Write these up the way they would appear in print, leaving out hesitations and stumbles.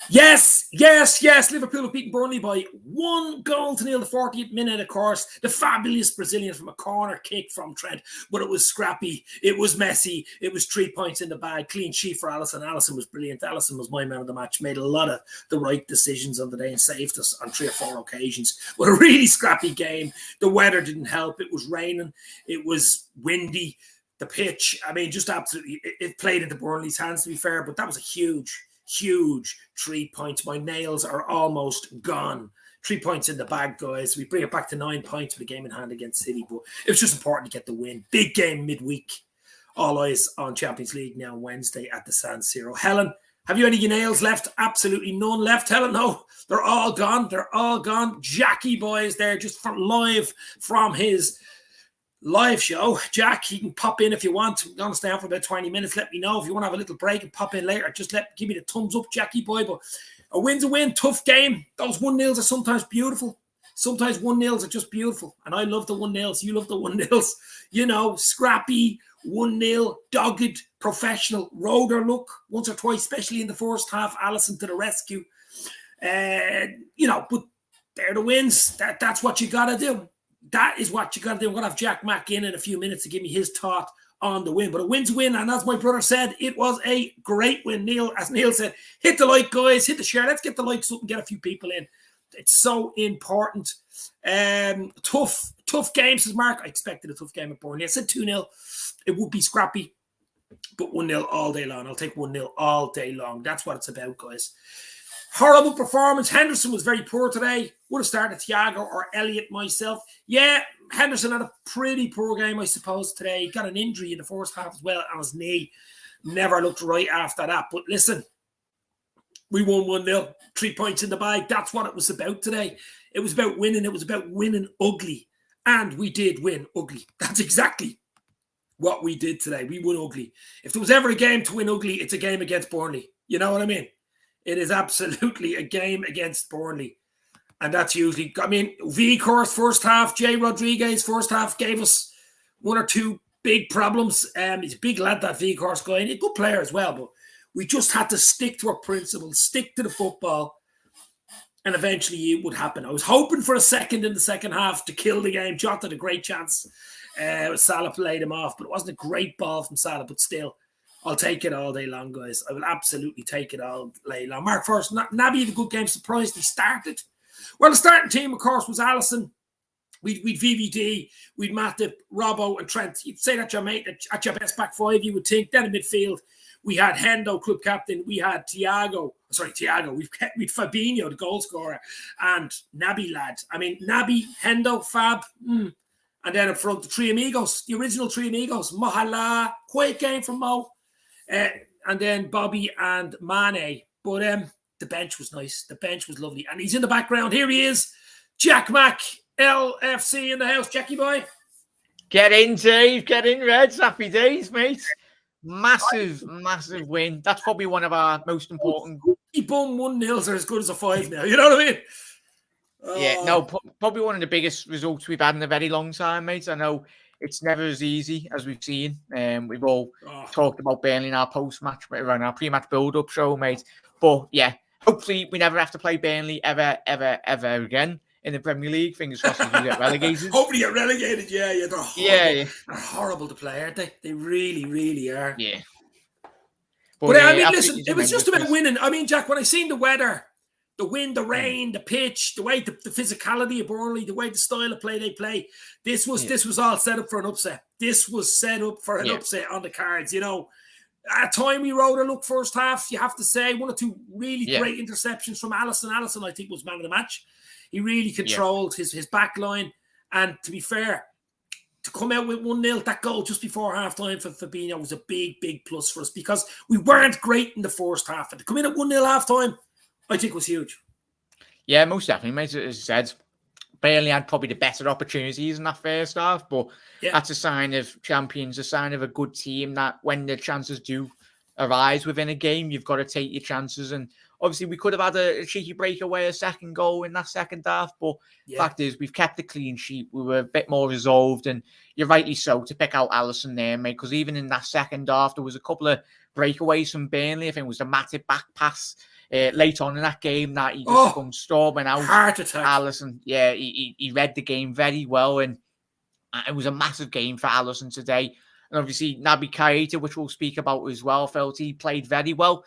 Yes. Liverpool have beaten Burnley by 1-0 the 40th minute, of course. The fabulous Brazilian from a corner kick from Trent, but it was scrappy. It was messy. It was 3 points in the bag. Clean sheet for Alisson. Alisson was brilliant. Alisson was my man of the match. Made a lot of the right decisions on the day and saved us on 3 or 4 occasions. But a really scrappy game. The weather didn't help. It was raining. It was windy. The pitch, I mean, just absolutely, it played into Burnley's hands, to be fair, but that was a huge 3 points. My nails are almost gone. 3 points in the bag, guys. We bring it back to 9 points with a game in hand against City, but it was just important to get the win. Big game midweek. All eyes on Champions League now Wednesday at the San Siro. Helen, have you any nails left? Absolutely none left, Helen. No, they're all gone. Jackie boy is there just live from his live show. Jack, you can pop in if you want. I'm going to stay on for about 20 minutes. Let me know if you want to have a little break and pop in later. Just give me the thumbs up, Jackie boy. But a win's a win. Tough game. Those 1-0s are sometimes beautiful. Sometimes 1-0s are just beautiful. And I love the 1-0s. You love the 1-0s. You know, scrappy, 1-0, dogged, professional, roder look once or twice, especially in the first half. Alisson to the rescue. You know, but they're the wins. That's what you got to do. That is what you got to do. I'm going to have Jack Mack in a few minutes to give me his thought on the win. But a win's a win. And as my brother said, it was a great win. Neil, as Neil said, hit the like, guys. Hit the share. Let's get the likes up and get a few people in. It's so important. Tough game, says Mark. I expected a tough game at Burnley. I said 2-0. It would be scrappy, but 1-0 all day long. I'll take 1-0 all day long. That's what it's about, guys. Horrible performance. Henderson was very poor today. Would have started Thiago or Elliott myself. Yeah, Henderson had a pretty poor game, I suppose, today. He got an injury in the first half as well on his knee. Never looked right after that. But listen, we won 1-0. 3 points in the bag. That's what it was about today. It was about winning. It was about winning ugly. And we did win ugly. That's exactly what we did today. We won ugly. If there was ever a game to win ugly, it's a game against Burnley. You know what I mean? It is absolutely a game against Burnley. And that's usually, I mean, Vicor's first half, Jay Rodriguez first half gave us 1 or 2 big problems. He's a big lad, that Vicor's guy, and a good player as well. But we just had to stick to our principles, stick to the football, and eventually it would happen. I was hoping for a second in the second half to kill the game. Jota had a great chance. Salah played him off, but it wasn't a great ball from Salah, but still. I'll take it all day long, guys. I will absolutely take it all day long. Mark first. Naby had a good game. Surprised he started. Well, the starting team, of course, was Alisson. We'd VVD, we'd Matip, Robbo, and Trent. You'd say that's your mate at your best back 5, you would think. Then in midfield, we had Hendo, club captain. We had Thiago. We'd Fabinho, the goal scorer, and Naby lad. I mean, Naby, Hendo, Fab. And then up front, the three amigos, the original three amigos. Mohala, quiet game from Mo. And then Bobby and Mane. But the bench was nice. The bench was lovely. And he's in the background. Here he is. Jack Mack, LFC in the house. Jackie boy. Get in, Dave. Get in, Reds. Happy days, mate. Massive win. That's probably one of our most important. He bum 1-0s are as good as a 5 now. You know what I mean? Yeah, no, probably one of the biggest results we've had in a very long time, mate. I know it's never as easy as we've seen. We've all talked about Burnley in our post-match, around our pre-match build-up show, mate. But yeah, hopefully we never have to play Burnley ever again in the Premier League. Fingers crossed we get relegated. Hopefully get relegated, yeah. They're horrible. Yeah. They're horrible to play, aren't they? They really, really are. Yeah. But I mean, listen, it was just about winning. I mean, Jack, when I seen the weather, the wind, the rain, the pitch, the way the physicality of Burnley, the way the style of play they play, this was all set up for an upset. This was set up for an upset on the cards. You know, at time we rode a look first half. You have to say 1 or 2 really great interceptions from Alisson. Alisson, I think, was man of the match. He really controlled his back line. And to be fair, to come out with 1-0, that goal just before half-time for Fabinho was a big, big plus for us because we weren't great in the first half. And to come in at 1-0 half-time, I think was huge. Yeah, most definitely, mate. As I said, Burnley had probably the better opportunities in that first half, but that's a sign of champions, a sign of a good team that when the chances do arise within a game, you've got to take your chances. And obviously, we could have had a cheeky breakaway, a second goal in that second half, but the fact is, we've kept the clean sheet. We were a bit more resolved, and you're rightly so to pick out Alisson there, mate, because even in that second half, there was a couple of breakaways from Burnley. I think it was the Matip back pass late on in that game that he just come storming out. Heart attack. Alisson, he read the game very well, and it was a massive game for Alisson today. And obviously, Naby Keita, which we'll speak about as well, felt he played very well.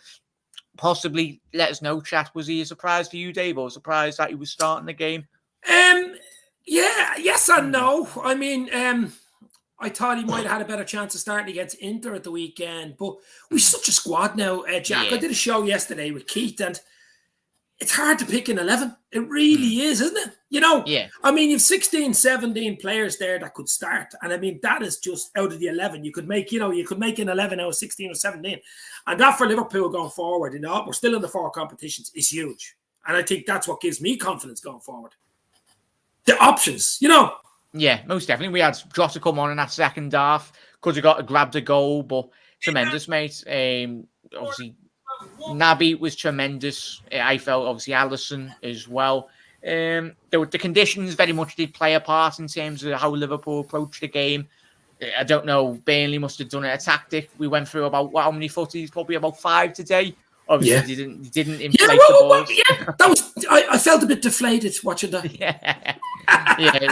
Possibly, let us know, chat. Was he a surprise for you, Dave, or a surprise that he was starting the game? Yeah, yes and no. I mean, I thought he might have had a better chance of starting against Inter at the weekend, but we're such a squad now, Jack. I did a show yesterday with Keith, and it's hard to pick an 11. It really is, isn't it? You know, I mean, you've 16, 17 players there that could start. And I mean, that is just out of the 11. You could make, you could make an 11 out of 16 or 17. And that for Liverpool going forward, we're still in the 4 competitions, is huge. And I think that's what gives me confidence going forward. The options, Yeah, most definitely. We had Jota come on in that second half. Could have grabbed a goal, but tremendous, mate. Obviously, Naby was tremendous. I felt, obviously, Alisson as well. The conditions very much did play a part in terms of how Liverpool approached the game. I don't know, Burnley must have done a tactic. We went through about how many footies? Probably about 5 today. Obviously, didn't inflate the balls. That was. I felt a bit deflated watching that.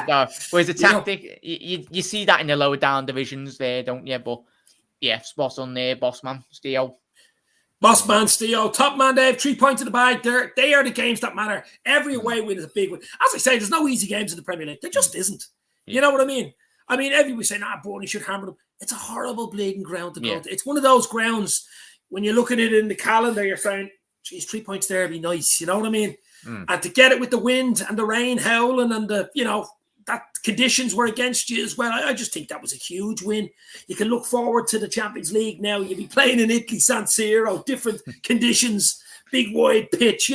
No. Whereas the tactic, you see that in the lower down divisions there, don't you? But yeah, spot on there, boss man, Steel. Boss man, Steel, top man, Dave. 3 points in the bag. They are the games that matter. Every away win is a big win. As I say, there's no easy games in the Premier League. There just isn't. You know what I mean? I mean, everybody say, Burnley should hammer them. It's a horrible bleeding ground to go to. It's one of those grounds. When you look at it in the calendar, you're saying, geez, 3 points there would be nice. You know what I mean? And to get it with the wind and the rain howling and that conditions were against you as well. I just think that was a huge win. You can look forward to the Champions League now. You'll be playing in Italy, San Siro, different conditions, big wide pitch,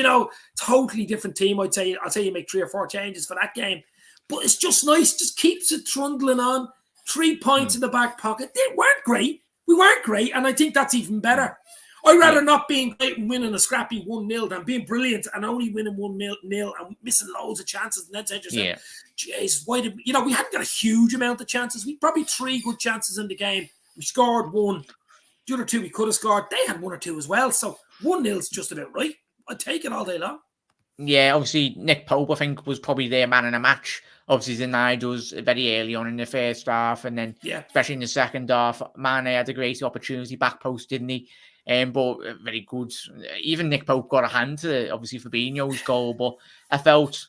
totally different team. I'll say you make 3 or 4 changes for that game. But it's just nice. Just keeps it trundling on. 3 points in the back pocket. They weren't great. We weren't great, and I think that's even better. I'd rather not being great and winning a scrappy 1-0 than being brilliant and only winning 1-0 and missing loads of chances. And then say to yourself, jeez, why did we hadn't got a huge amount of chances. We probably 3 good chances in the game. We scored 1. The other 2 we could have scored. They had 1 or 2 as well. So 1-0 is just about right. I'd take it all day long. Yeah, obviously Nick Pope, I think, was probably their man in a match. Obviously, denied us very early on in the first half, and then especially in the second half, Mane had a great opportunity back post, didn't he? But very good. Even Nick Pope got a hand to obviously Fabinho's goal, but I felt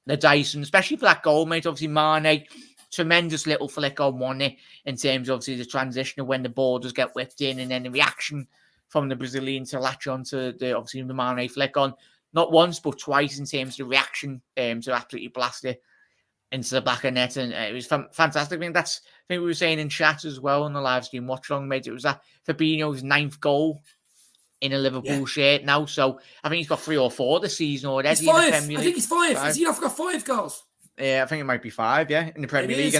the Dyson, especially for that goal, mate. Obviously, Mane, tremendous little flick on one in terms of obviously the transition of when the ball does get whipped in, and then the reaction from the Brazilian to latch on to the Mane flick on. Not once, but twice in terms of the reaction to absolutely blast it into the back of net. And it was fantastic. I think we were saying in chat as well on the live stream watch along, mate. It was that Fabinho's 9th goal in a Liverpool shirt now. So I think he's got 3 or 4 this season already. He's 5. I think he's 5. Has he not got 5 goals? Yeah, I think it might be 5, in the Premier League.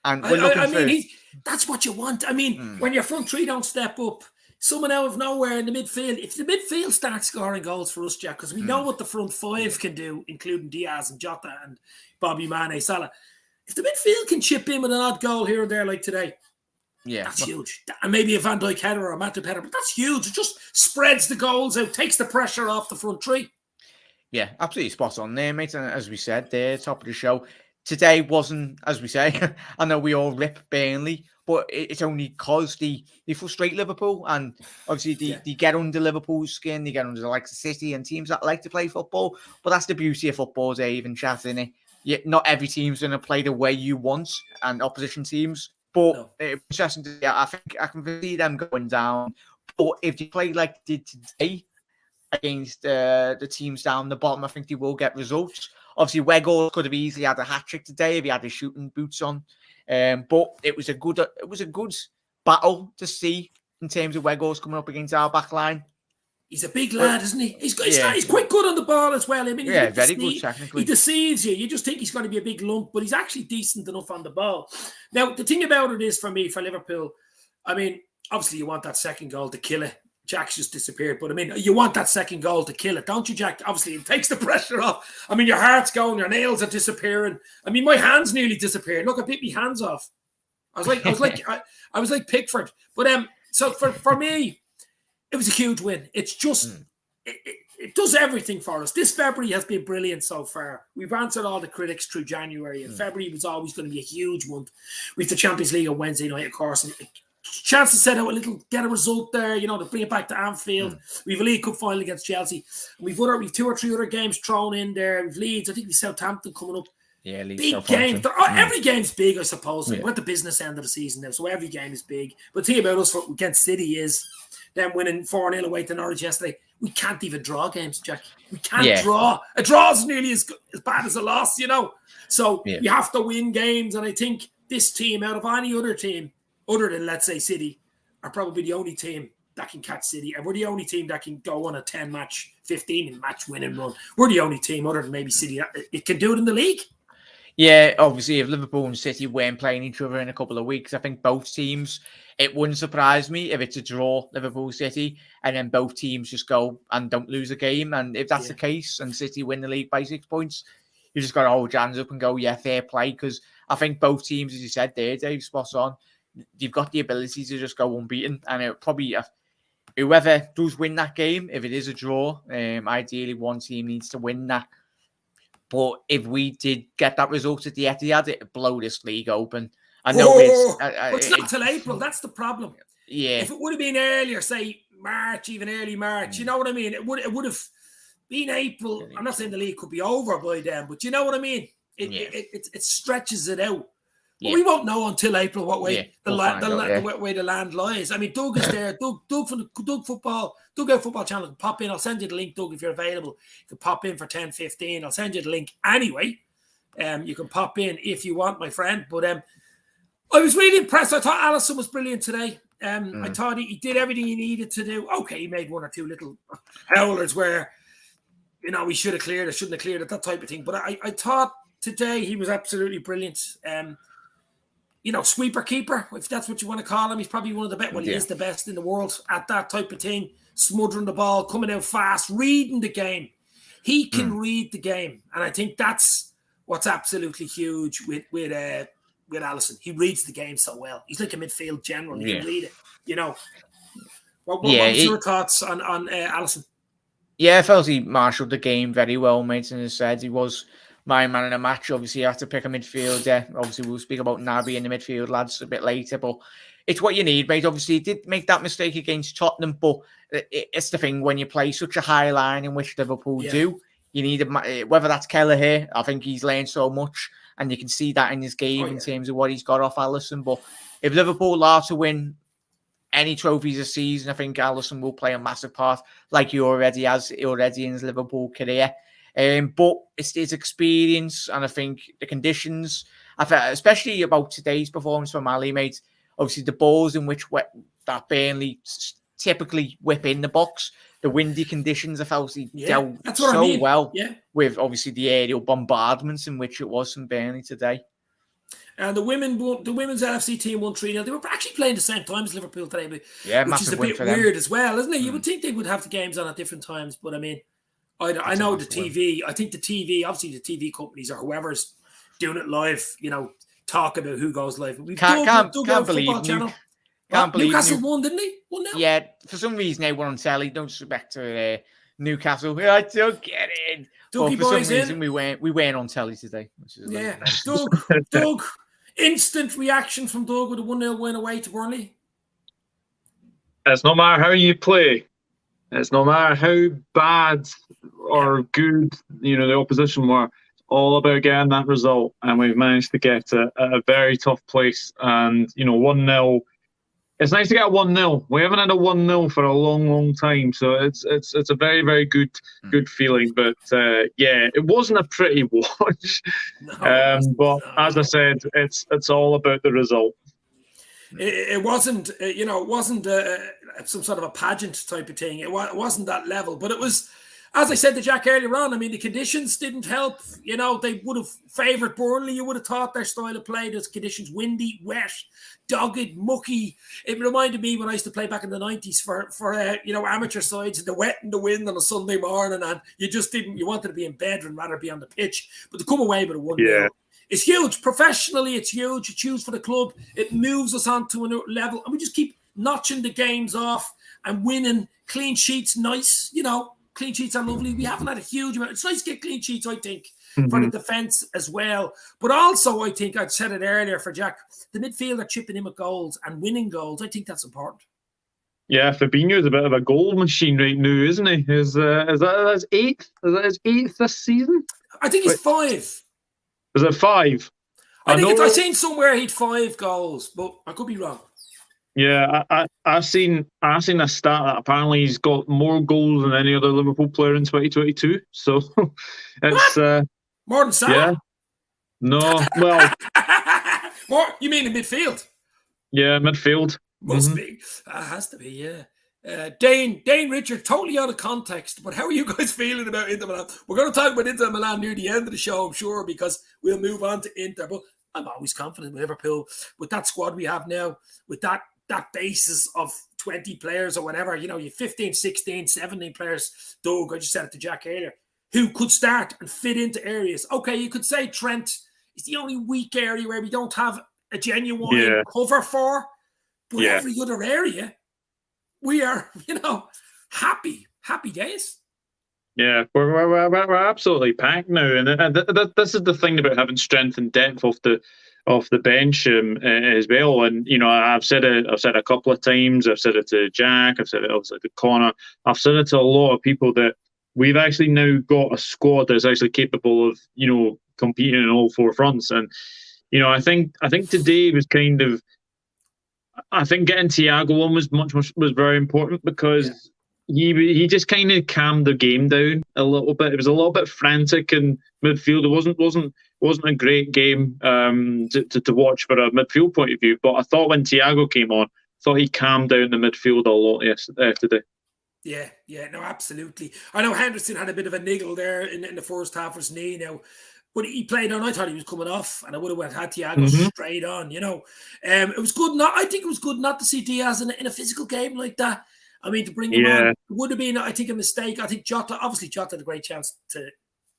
And we're looking that's what you want. I mean, when your front 3 don't step up, someone out of nowhere in the midfield. If the midfield starts scoring goals for us, Jack, because we know what the front 5 can do, including Diaz and Jota and Bobby Mane, Salah. If the midfield can chip in with an odd goal here and there like today, that's huge. And maybe a Van Dijk header or a Matip header, but that's huge. It just spreads the goals out, takes the pressure off the front 3. Yeah, absolutely spot on there, mate. And as we said there, top of the show, today wasn't, as we say, I know we all rip Burnley, but it's only because they frustrate Liverpool, and obviously they get under Liverpool's skin, they get under the likes of City and teams that like to play football. But that's the beauty of football, Dave and chat, isn't it? Not every team's going to play the way you want, and opposition teams. But it's interesting to see. I think I can see them going down. But if you play like they did today against the teams down the bottom, I think they will get results. Obviously, Weghorst could have easily had a hat-trick today if he had his shooting boots on. But it was a good battle to see in terms of Weghorst coming up against our back line. He's a big lad, isn't he? He's quite good on the ball as well. I mean, very good technically. He deceives you. You just think he's going to be a big lump, but he's actually decent enough on the ball. Now, the thing about it is, for me, for Liverpool, I mean, obviously you want that second goal to kill it. Jack's just disappeared, but I mean, you want that second goal to kill it, don't you, Jack? Obviously, it takes the pressure off. I mean, your heart's going, your nails are disappearing. I mean, my hands nearly disappeared. Look, I picked my hands off. I was like Pickford. But so for me, It was a huge win. It's just, it does everything for us. This February has been brilliant so far. We've answered all the critics through January, and February was always going to be a huge month. With the Champions League on Wednesday night, of course, and chance to set out get a result there, to bring it back to Anfield. We've a League Cup final against Chelsea. We've 2 or 3 other games thrown in there. We've Leeds. I think we've Southampton coming up. Yeah, Leeds, big games. Every game's big, I suppose. We're at the business end of the season now, so every game is big. But the thing about us against City is them winning 4-0 away to Norwich yesterday. We can't even draw games, Jack. We can't draw. A draw is nearly as bad as a loss, So you have to win games, and I think this team, out of any other team, other than, let's say, City, are probably the only team that can catch City. And we're the only team that can go on a 10-match, 15-match winning run. We're the only team, other than maybe City, it can do it in the league. Yeah, obviously, if Liverpool and City weren't playing each other in a couple of weeks, I think both teams, it wouldn't surprise me if it's a draw, Liverpool-City, and then both teams just go and don't lose a game. And if that's the case, and City win the league by 6 points, you just got to hold your hands up and go, fair play. Because I think both teams, as you said there, Dave, spot on, you've got the ability to just go unbeaten. And it probably, whoever does win that game, if it is a draw, ideally one team needs to win that. But if we did get that result at the Etihad, it'd blow this league open. I know it's not till April. That's the problem. Yeah. If it would have been earlier, say March, even early March, you know what I mean? It would have been April. I'm not saying the league could be over by then, but you know what I mean? It stretches it out. But we won't know until April what way the way the land lies. I mean, Doug is there. Doug from the Doug Out Football Channel can pop in. I'll send you the link, Doug, if you're available. You can pop in for 10:15. I'll send you the link anyway. You can pop in if you want, my friend. But I was really impressed. I thought Alisson was brilliant today. I thought he did everything he needed to do. Okay, he made 1 or 2 little howlers where, he should have cleared it, shouldn't have cleared it, that type of thing. But I thought today he was absolutely brilliant. Sweeper keeper, if that's what you want to call him. He's probably one of the best. Well, he is the best in the world at that type of thing. Smothering the ball, coming out fast, reading the game. He can read the game, and I think that's what's absolutely huge with Alisson. He reads the game so well. He's like a midfield general. He can read it. What was your thoughts on Alisson? Yeah, I felt he marshalled the game very well, mate. And as I said, he was my man in the match. Obviously, you have to pick a midfielder. Obviously, we'll speak about Naby in the midfield, lads, a bit later. But it's what you need, mate. Obviously, he did make that mistake against Tottenham, but it's the thing when you play such a high line in which Liverpool do. You need whether that's Kelleher. I think he's learned so much, and you can see that in his game in terms of what he's got off Alisson. But if Liverpool are to win any trophies this season, I think Alisson will play a massive part, like he already has in his Liverpool career. But it's his experience, and I think the conditions, especially about today's performance from Ali, mate. Obviously, the balls in which that Burnley typically whip in the box, the windy conditions, I felt he dealt well with obviously the aerial bombardments in which it was from Burnley today. And the women's LFC team won 3-0. They were actually playing the same time as Liverpool today, which is a bit weird as well, isn't it? You would think they would have the games on at different times, but I mean, I know the TV. I think the TV, obviously the TV companies or whoever's doing it live, talk about who goes live. Can't believe Newcastle won, didn't they? 1-0. Yeah, for some reason they won on telly. Don't suspect to Newcastle. I don't get it. But for some reason we weren't on telly today. Which is Doug, instant reaction from Doug with a 1-0 win away to Burnley. It's no matter how you play. It's no matter how bad or good the opposition were. It's all about getting that result, and we've managed to get a very tough place. And 1-0. It's nice to get a 1-0. We haven't had a 1-0 for a long, long time, so it's a very, very good feeling. But it wasn't a pretty watch. But as I said, it's all about the result. It wasn't, it wasn't some sort of a pageant type of thing. It wasn't that level, but it was, as I said to Jack earlier on, I mean, the conditions didn't help. They would have favoured Burnley. You would have thought their style of play, those conditions, windy, wet, dogged, mucky. It reminded me when I used to play back in the 90s for amateur sides in the wet and the wind on a Sunday morning, and you wanted to be in bed and rather be on the pitch. But to come away with a 1-0. It's huge. Professionally, it's huge. It's huge for the club. It moves us on to a new level. And we just keep notching the games off. and winning. Clean sheets, nice. You know, clean sheets are lovely. We haven't had a huge amount. It's nice to get clean sheets, I think, for the defence as well. But also, I think, I'd said it earlier for Jack, the midfielder chipping in with goals and winning goals. I think that's important. Yeah, Fabinho's a bit of a goal machine right now, isn't he? Is that his eighth? Is that his eighth this season? I think he's 5. Is it 5? I seen somewhere he'd 5 goals, but I could be wrong. Yeah, I've seen a stat that apparently he's got more goals than any other Liverpool player in 2022. So it's more than Salah. Yeah, no, well, more. You mean in midfield? Yeah, midfield. Must be. Has to be. Yeah. Dane Richard, totally out of context. But how are you guys feeling about Inter Milan? We're going to talk about Inter Milan near the end of the show, I'm sure, because we'll move on to Inter. But I'm always confident with Liverpool, with that squad we have now, with that basis of 20 players or whatever, you 15, 16, 17 players, Doug, I just said it to Jack earlier, who could start and fit into areas. Okay, you could say Trent is the only weak area where we don't have a genuine cover for, but every other area, we are, happy days. Yeah, we're absolutely packed now, and this is the thing about having strength and depth off the bench as well. And I've said it a couple of times. I've said it to Jack. I've said it obviously to Connor. I've said it to a lot of people that we've actually now got a squad that's actually capable of competing in all 4 fronts. And I think today was kind of. I think getting Thiago on was very important because he just kind of calmed the game down a little bit. It was a little bit frantic in midfield. It wasn't a great game to watch for a midfield point of view. But I thought when Thiago came on, he calmed down the midfield a lot today. Yeah, no, absolutely. I know Henderson had a bit of a niggle there in the first half of his knee now. But he played on. I thought he was coming off, and I would have had Thiago straight on. It was good. I think it was good not to see Diaz in a physical game like that. I mean, to bring him on would have been, I think, a mistake. I think Jota had a great chance to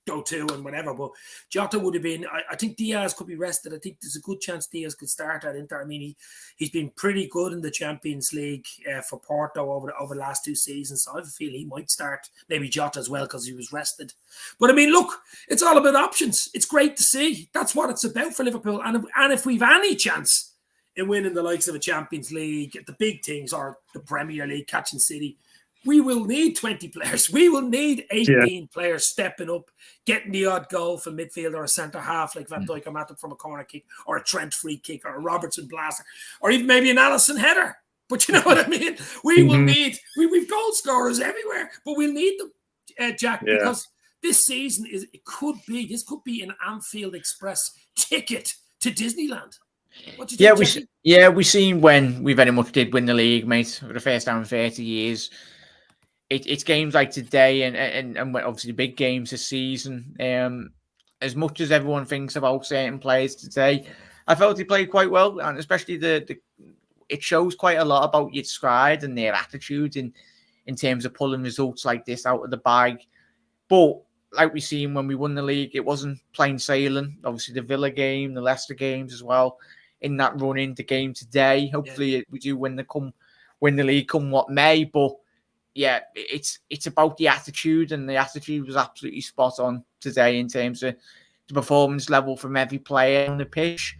go to and whatever, but Jota would have been. I think Diaz could be rested. I think there's a good chance Diaz could start at Inter. I mean, he's been pretty good in the Champions League for Porto over the last 2 seasons. So I have a feeling he might start. Maybe Jota as well because he was rested. But I mean, look, it's all about options. It's great to see. That's what it's about for Liverpool. And if we've any chance in winning the likes of a Champions League, the big things, or the Premier League, catching City, we will need 20 players. We will need 18 players stepping up, getting the odd goal from midfield or a centre-half like Van Dijk or Matip from a corner kick, or a Trent free kick, or a Robertson blaster, or even maybe an Alisson header. But you know what I mean? We will need... We've goal scorers everywhere, but we'll need them, Jack, because this season, this could be an Anfield Express ticket to Disneyland. What do you think, we've seen when we very much did win the league, mate, for the first time in 30 years. It's games like today and obviously the big games this season. As much as everyone thinks about certain players today, I felt he played quite well, and especially it shows quite a lot about your squad and their attitude in terms of pulling results like this out of the bag. But like we seen when we won the league, it wasn't plain sailing. Obviously the Villa game, the Leicester games as well, in that run into game today. Hopefully we do win the league come what may, but yeah, it's about the attitude, and the attitude was absolutely spot on today in terms of the performance level from every player on the pitch.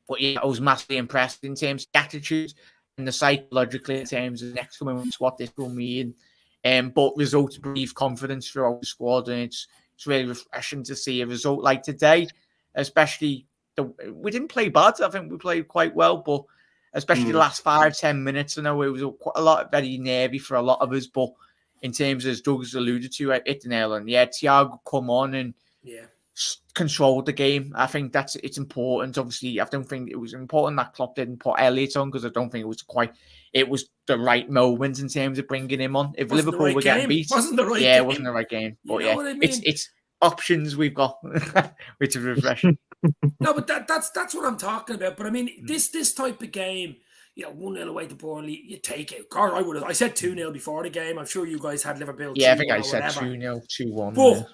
But yeah, I was massively impressed in terms of the attitude and the psychologically in terms of the next coming weeks, what this will mean. But results breathe confidence throughout the squad, and it's really refreshing to see a result like today, especially we didn't play bad. I think we played quite well, but especially the last 5-10 minutes. I know it was a lot very nervy for a lot of us, but in terms of, as Doug's alluded to, hit the nail on. Yeah, Thiago come on and controlled the game. I think it's important. Obviously, I don't think it was important that Klopp didn't put Elliott on, because I don't think it was the right moment in terms of bringing him on. If Liverpool were getting beat, it wasn't the right game. But I mean? it's options we've got, which is refreshing. No, but that's what I'm talking about. But I mean, this type of game, 1-0 away to Burnley, you take it. God, I said 2-0 before the game. I'm sure you guys had Liverpool. Yeah, I think I said 2-0, 2-1. But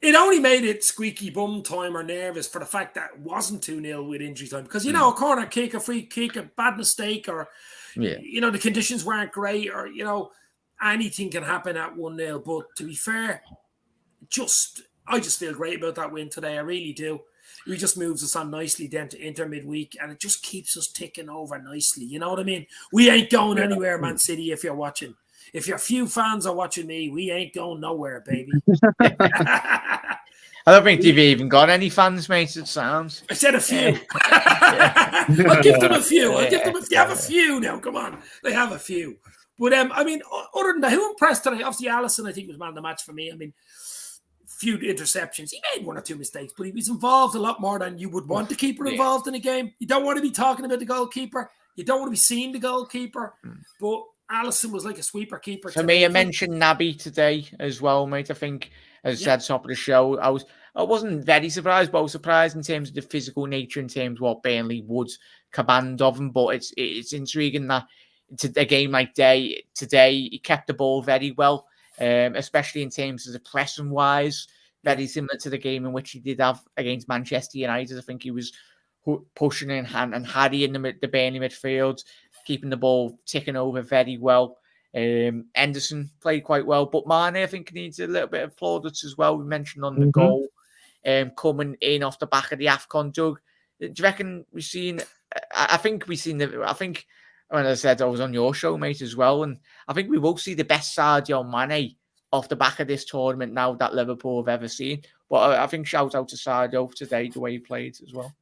it only made it squeaky bum time or nervous for the fact that it wasn't 2-0 with injury time. Because, a corner kick, a free kick, a bad mistake, or, the conditions weren't great, or anything can happen at 1-0. But to be fair, I just feel great about that win today. I really do. It just moves us on nicely then to Inter midweek, and it just keeps us ticking over nicely. You know what I mean? We ain't going anywhere, Man City, if you're watching. If your few fans are watching me, we ain't going nowhere, baby. I don't think you've even got any fans, mate, it sounds. I said a few. I'll give them a few. They have a few now. Come on. They have a few. But, other than that, who impressed today? Obviously, Alisson, I think, was man of the match for me. Few interceptions. He made 1 or 2 mistakes, but he was involved a lot more than you would want the keeper involved in a game. You don't want to be talking about the goalkeeper. You don't want to be seeing the goalkeeper. But Alisson was like a sweeper keeper. For me, I mentioned Naby today as well, mate. I think, as I said, top of the show, I wasn't very surprised, but I was surprised in terms of the physical nature, in terms of what Burnley would command of him. But it's intriguing that a game like today, he kept the ball very well. Especially in terms of the pressing wise, very similar to the game in which he did have against Manchester United. I think he was pushing in and harrying the Burnley midfield, keeping the ball ticking over very well. Henderson played quite well, but Mane, I think, needs a little bit of plaudits as well. We mentioned on the goal coming in off the back of the AFCON. Doug, do you reckon we've seen? I think when I said I was on your show, mate, as well, and I think we will see the best Sadio Mane off the back of this tournament now that Liverpool have ever seen. But I think shout out to Sadio today, the way he played as well.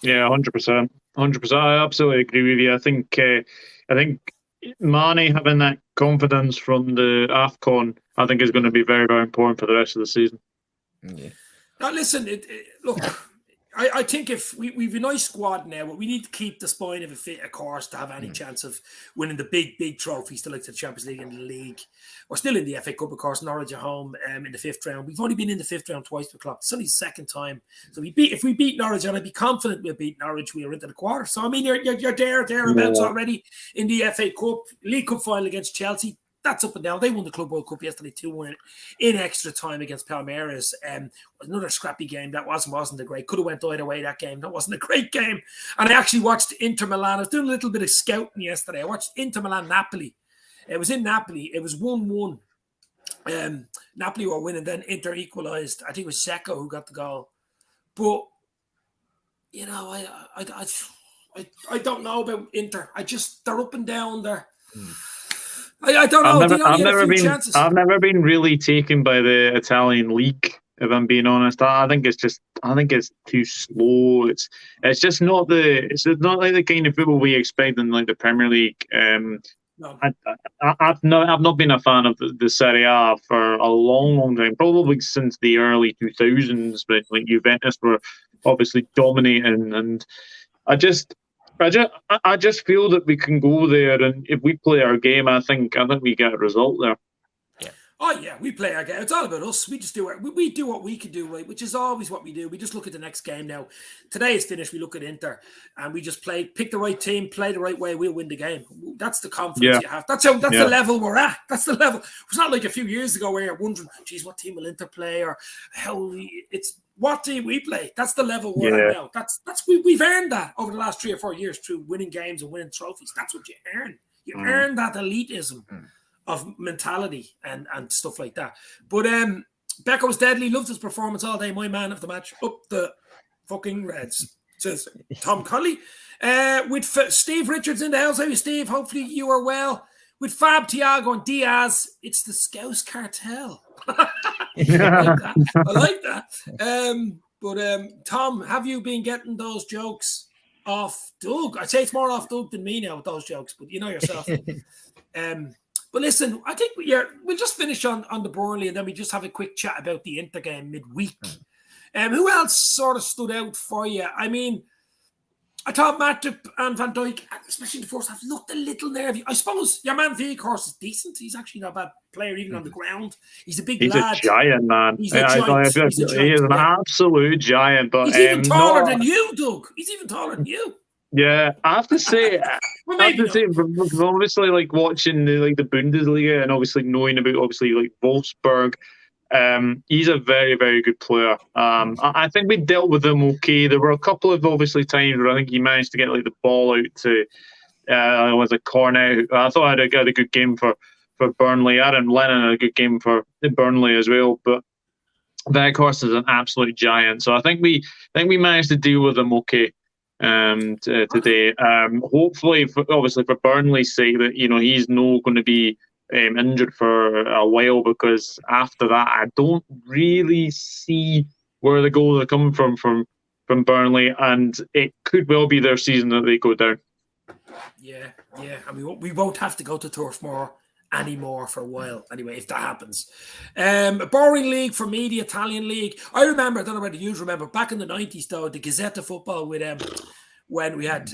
Yeah, 100%. 100%. I absolutely agree with you. I think Mane having that confidence from the AFCON, I think, is going to be very, very important for the rest of the season. Yeah. Now, listen, look, I think if we've a nice squad now, but we need to keep the spine of a fit, of course, to have any chance of winning the big trophies, like the Champions League and the league. We're still in the FA Cup, of course. Norwich at home in the 5th round. We've only been in the 5th round twice with Klopp. It's only the 2nd time. So if we beat Norwich, and I'd be confident we'll beat Norwich, we are into the quarter. So you're thereabouts already in the FA Cup, League Cup final against Chelsea. That's up and down. They won the Club World Cup yesterday 2-1 in extra time against Palmeiras. Another scrappy game. That wasn't a great. Could have went either way, that game. That wasn't a great game. And I actually watched Inter Milan. I was doing a little bit of scouting yesterday. I watched Inter Milan Napoli. It was in Napoli. It was 1-1. Napoli were winning. Then Inter equalised. I think it was Seco who got the goal. But, I don't know about Inter. They're up and down there. I don't know. I've never been really taken by the Italian league, if I'm being honest. I think it's too slow. It's just not like the kind of football we expect in like the Premier League. No. I've not been a fan of the Serie A for a long time, probably since the early 2000s. But like Juventus were obviously dominating, and I just feel that we can go there, and if we play our game, I think we get a result there. Yeah. Oh yeah, we play our game. It's all about us. We just do it. We do what we can do, right? Which is always what we do. We just look at the next game now. Today is finished. We look at Inter, and we just pick the right team, play the right way. We'll win the game. That's the confidence you have. That's the level we're at. That's the level. It's not like a few years ago where you're wondering, geez, what team will Inter play, or it's what team we play. That's the level we're at now. We've earned that over the last 3 or 4 years through winning games and winning trophies. That's what you earn. You earn that elitism of mentality and stuff like that. But Becca was deadly. Loved his performance all day. My man of the match. Up the fucking Reds, says Tom Cully. With Steve Richards in the house. How are you, Steve? Hopefully you are well. With Fab, Thiago and Diaz, it's the Scouse cartel. I like that. But Tom, have you been getting those jokes off Doug? I'd say it's more off Doug than me now with those jokes, but you know yourself. But listen, I think we'll just finish on the Burnley, and then we just have a quick chat about the Inter game midweek. Who else sort of stood out for you? I mean, I thought Matip and Van Dijk, especially in the first half, looked a little nervy. I suppose your man Weghorst is decent. He's actually not a bad player, even on the ground. He's a big lad. He's a giant, man. He's a giant. He is an absolute giant. But he's even taller than you, Doug. He's even taller than you. Yeah, I have to say, because obviously, like watching the Bundesliga and obviously knowing about like Wolfsburg, he's a very, very good player. I think we dealt with him okay. There were a couple of obviously times where I think he managed to get like the ball out to was a Cornet. I thought I had a good game for Burnley. Adam Lennon had a good game for Burnley as well. But Weghorst is an absolute giant. So I think we managed to deal with him okay today. Hopefully, obviously for Burnley's sake, that he's not going to be injured for a while, because after that I don't really see where the goals are coming from Burnley, and it could well be their season that they go down. Yeah, and we won't have to go to Turf Moor anymore for a while anyway, if that happens. A boring league for me, the Italian league. I remember, I don't know whether you remember, back in the 90s though, the Gazzetta football with when we had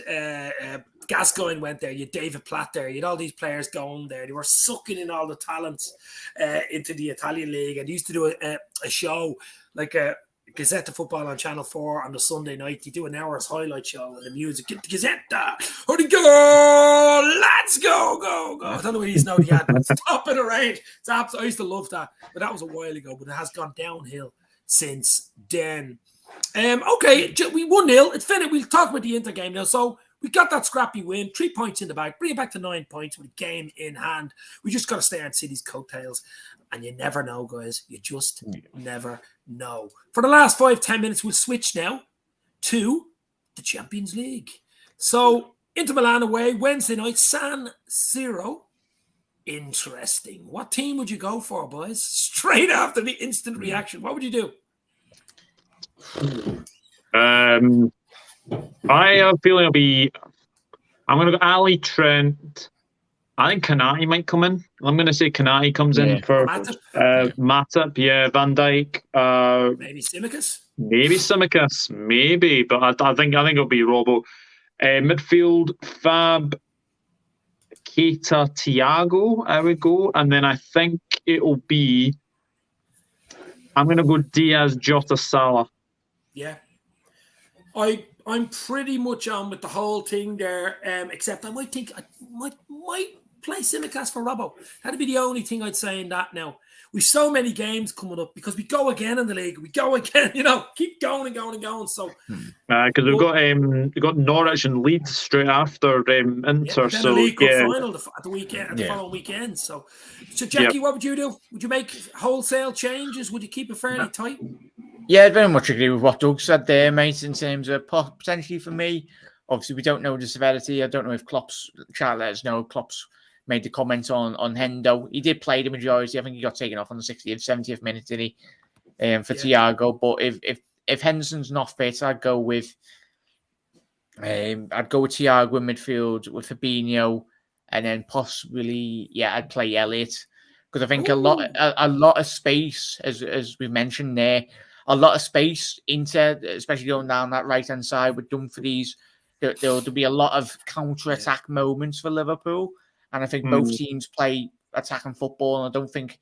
Gascoigne went there, you had David Platt there, you had all these players going there, they were sucking in all the talents into the Italian league, and used to do a show like a Gazzetta football on Channel 4 on the Sunday night. You do an hour's highlight show with the music. Get the Gazzetta. How'd it go? Let's go. I don't know whether you know the ad, but it's top of the range. I used to love that, but that was a while ago, but it has gone downhill since then. Okay, we 1-0. It's finished. We'll talk about the Inter game now. So we got that scrappy win, 3 points in the bag, bring it back to 9 points with a game in hand. We just got to stay on City's coattails. And you never know, guys. You just never know. For the last 5-10 minutes, we'll switch now to the Champions League. So, Inter Milan away, Wednesday night, San Siro. Interesting. What team would you go for, boys? Straight after the instant reaction, what would you do? I have a feeling I'm going to go Ali, Trent. I think Kanati might come in. I'm going to say Kanati comes in for Matip. Yeah, Van Dijk. Maybe Tsimikas. Maybe. But I think it'll be Robbo. Midfield, Fab, Keita, Thiago. I would go, and then I think it'll be. I'm going to go Diaz, Jota, Salah. Yeah, I'm pretty much on with the whole thing there. Except I might play Tsimikas for Robbo. That'd be the only thing I'd say in that now. We've so many games coming up because we go again in the league. We go again, keep going and going and going. So because we've got Norwich and Leeds straight after Inter. So the League Cup final at the weekend, the following weekend. So Jackie, what would you do? Would you make wholesale changes? Would you keep it fairly tight? Yeah, I very much agree with what Doug said there, mate, in terms of potentially for me. Obviously, we don't know the severity. I don't know if Klopp's chat let us know. Klopp's made the comment on Hendo. He did play the majority. I think he got taken off on the 60th, 70th minute, did he? For Thiago. But if Henderson's not fit, I'd go with Thiago in midfield with Fabinho, and then possibly I'd play Elliott, because I think a lot of space, as we mentioned there, a lot of space Inter, especially going down that right hand side with Dumfries. There'll be a lot of counter attack moments for Liverpool. And I think both teams play attacking football, and I don't think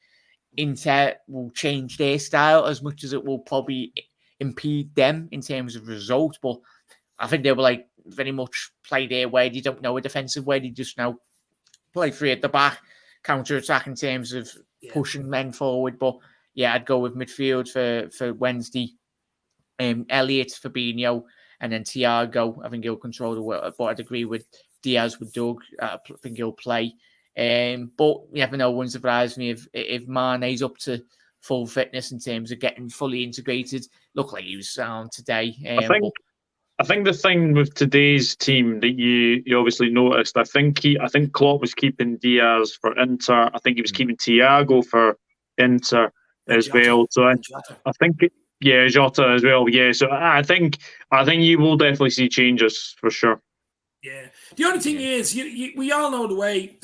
Inter will change their style as much as it will probably impede them in terms of result. But I think they will very much play their way. They don't know a defensive way. They just now play free at the back, counter attack in terms of pushing men forward. But I'd go with midfield for Wednesday. Elliott, Fabinho, and then Thiago. I think he'll control the work. But I'd agree with Diaz with Doug. I think he'll play. But you never know. Wouldn't surprise me if Mane's up to full fitness in terms of getting fully integrated. Looked like he was sound today. I think the thing with today's team that you obviously noticed, I think Klopp was keeping Diaz for Inter. I think he was keeping Thiago for Inter as well. So I think Jota as well. Yeah, so I think you will definitely see changes for sure. Yeah. The only thing is, we all know the way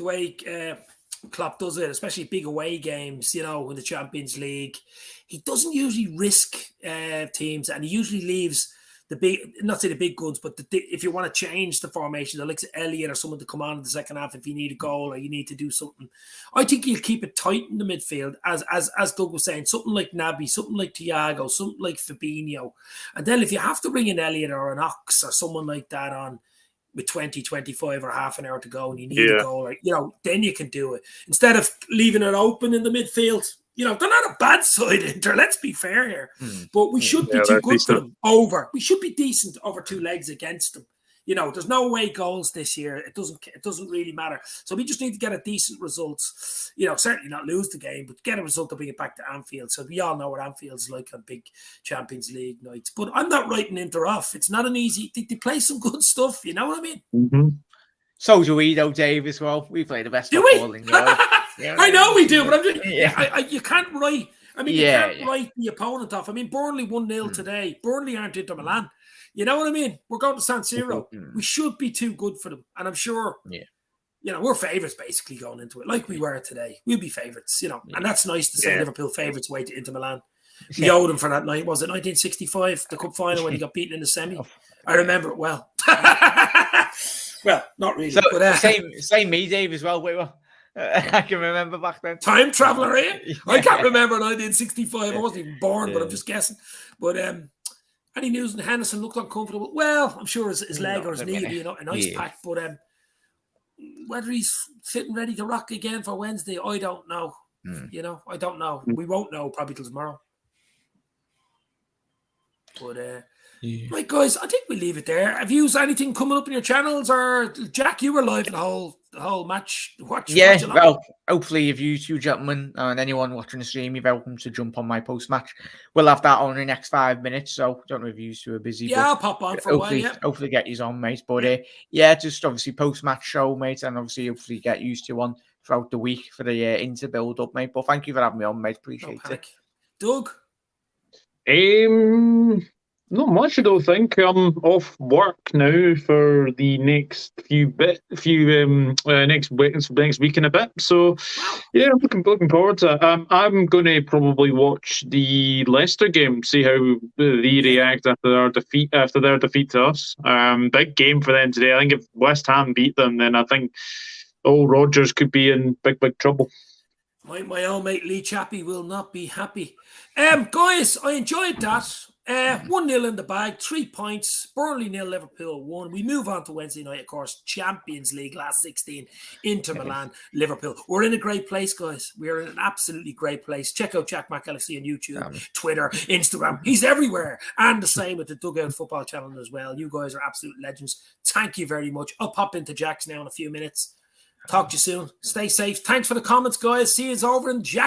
Klopp does it, especially big away games, in the Champions League. He doesn't usually risk teams, and he usually leaves the big guns, but if you want to change the formation, like Elliott or someone to come on in the second half if you need a goal or you need to do something. I think he'll keep it tight in the midfield, as Doug was saying, something like Naby, something like Thiago, something like Fabinho. And then if you have to bring an Elliott or an Ox or someone like that on, with 20, 25 or half an hour to go and you need a goal, then you can do it. Instead of leaving it open in the midfield, they're not a bad side, Inter, let's be fair here. But we should be too good for them over. We should be decent over two legs against them. You know, there's no away goals this year. It doesn't really matter. So we just need to get a decent result. You know, certainly not lose the game, but get a result to bring it back to Anfield. So we all know what Anfield's like on big Champions League nights. But I'm not writing Inter off. It's not an easy. They play some good stuff. You know what I mean? Mm-hmm. So do we, though, Dave, as well. We play the best football in Europe. Yeah, I know we do, but I'm just, you can't write. I mean, you can't write the opponent off. I mean, Burnley 1-0 today. Burnley aren't Inter Milan. You know what I mean? We're going to San Siro. We should be too good for them. And I'm sure, you know, we're favourites basically going into it, like we were today. We'll be favourites, you know. And that's nice to say Liverpool favourites way to Inter Milan. We owed him for that night. Was it 1965, the cup final when he got beaten in the semi? I remember it well. Well, not really. So, but, same me, Dave, as well. I can remember back then. Time traveller, eh? Yeah. I can't remember 1965. I wasn't even born, but I'm just guessing. But any news in Henderson looked uncomfortable. Well, I'm sure his leg or his knee would be an ice pack. But whether he's fit and ready to rock again for Wednesday, I don't know. You know, I don't know. We won't know probably till tomorrow. But right, guys, I think we leave it there. Have you anything coming up in your channels, or Jack? You were live the whole match. Watch well, hopefully, if you two gentlemen and anyone watching the stream, you're welcome to jump on my post match. We'll have that on in the next 5 minutes. So don't know if you two are busy. Yeah, I'll pop on for a while. Yeah, hopefully get you on, mate. But just obviously post match show, mate, and obviously hopefully get used to one throughout the week for the Inter build up, mate. But thank you for having me on, mate. Appreciate it. Doug. Not much, I don't think. I'm off work now for the next next week and a bit. So, yeah, I'm looking forward to it. I'm going to probably watch the Leicester game, see how they react after their defeat to us. Big game for them today. I think if West Ham beat them, then I think old Rodgers could be in big trouble. My old mate Lee Chappie will not be happy. Guys, I enjoyed that. 1-0 in the bag, 3 points. Burnley 0, Liverpool 1. We move on to Wednesday night, of course. Champions League, last 16. Inter Milan, Liverpool. We're in a great place, guys. We're in an absolutely great place. Check out Jack McAllister on YouTube, Twitter, Instagram. He's everywhere. And the same with the Dugout Football channel as well. You guys are absolute legends. Thank you very much. I'll pop into Jack's now in a few minutes. Talk to you soon. Stay safe. Thanks for the comments, guys. See you over in Jack.